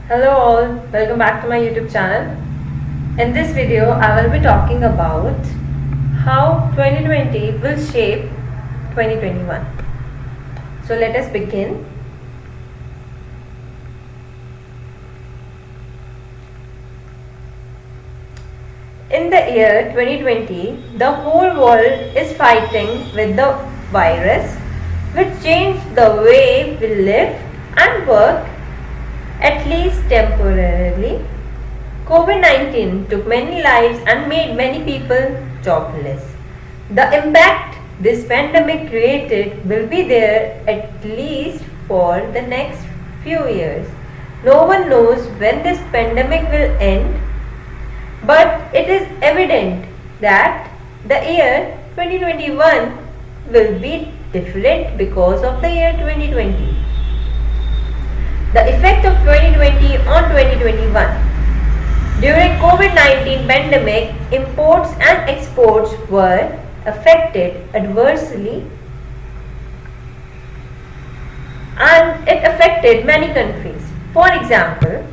Hello all, welcome back to my YouTube channel. In this video, I will be talking about how 2020 will shape 2021. So let us begin. In the year 2020, the whole world is fighting with the virus, which changed the way we live and work, at least temporarily. COVID-19 took many lives and made many people jobless. The impact this pandemic created will be there at least for the next few years. No one knows when this pandemic will end, but it is evident that the year 2021 will be different because of the year 2020. The effect of 2020 on 2021. During COVID-19 pandemic, imports and exports were affected adversely and it affected many countries. For example,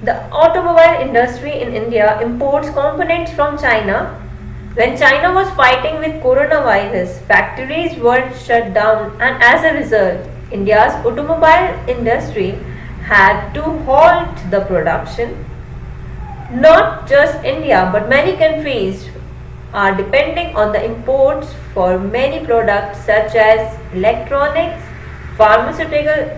the automobile industry in India imports components from China. When China was fighting with coronavirus, factories were shut down and as a result, India's automobile industry had to halt the production. Not just India, but many countries are depending on the imports for many products such as electronics, pharmaceutical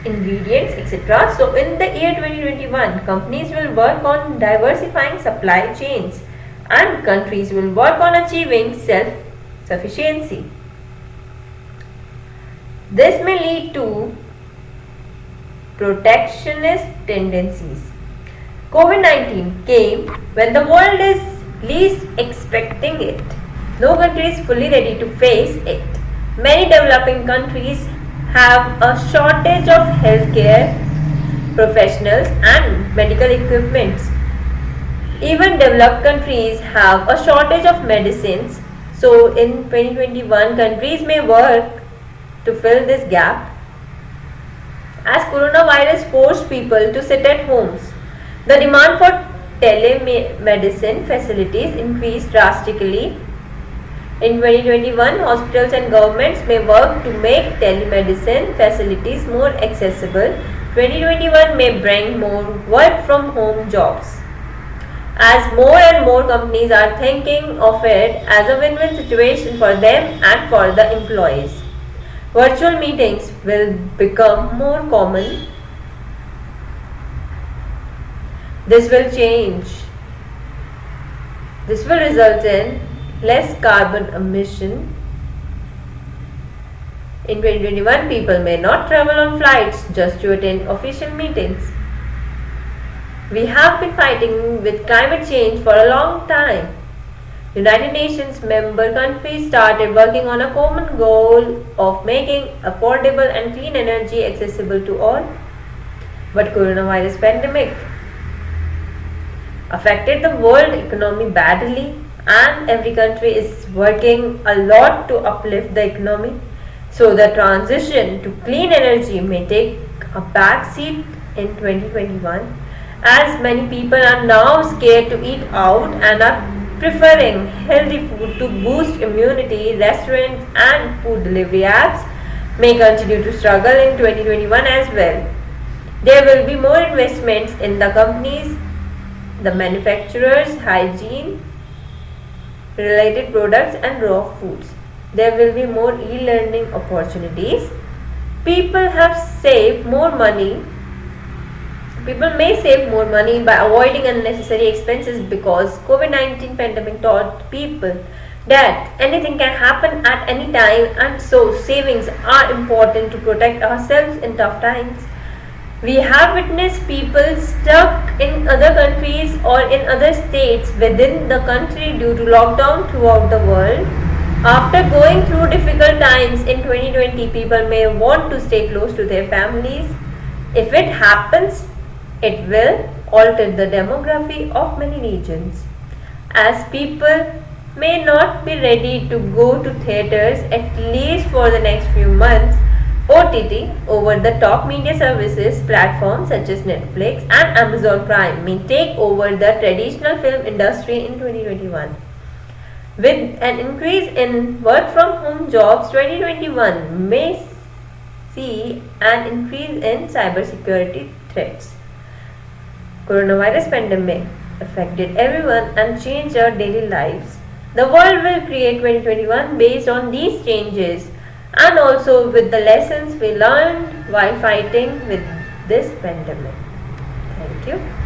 ingredients, etc. So in the year 2021, companies will work on diversifying supply chains and countries will work on achieving self-sufficiency. This may lead to protectionist tendencies. COVID-19 came when the world is least expecting it. No country is fully ready to face it. Many developing countries have a shortage of healthcare professionals and medical equipment. Even developed countries have a shortage of medicines. So in 2021, countries may work to fill this gap. As coronavirus forced people to sit at homes, the demand for telemedicine facilities increased drastically. In 2021, hospitals and governments may work to make telemedicine facilities more accessible. 2021 may bring more work from home jobs, as more and more companies are thinking of it as a win-win situation for them and for the employees. Virtual meetings will become more common. This will result in less carbon emission. In 2021, people may not travel on flights just to attend official meetings. We have been fighting with climate change for a long time. United Nations member countries started working on a common goal of making affordable and clean energy accessible to all. But coronavirus pandemic affected the world economy badly and every country is working a lot to uplift the economy. So the transition to clean energy may take a back seat in 2021 as many people are now scared to eat out and are preferring healthy food to boost immunity. Restaurants and food delivery apps may continue to struggle in 2021 as well. There will be more investments in the companies, the manufacturers, hygiene related products and raw foods. There will be more e-learning opportunities. People may save more money by avoiding unnecessary expenses because COVID-19 pandemic taught people that anything can happen at any time and so savings are important to protect ourselves in tough times. We have witnessed people stuck in other countries or in other states within the country due to lockdown throughout the world. After going through difficult times in 2020, people may want to stay close to their families. If it happens, it will alter the demography of many regions, as people may not be ready to go to theaters at least for the next few months. OTT, over-the-top media services platforms such as Netflix and Amazon Prime may take over the traditional film industry in 2021. With an increase in work-from-home jobs, 2021 may see an increase in cybersecurity threats. Coronavirus pandemic affected everyone and changed our daily lives. The world will create 2021 based on these changes and also with the lessons we learned while fighting with this pandemic. Thank you.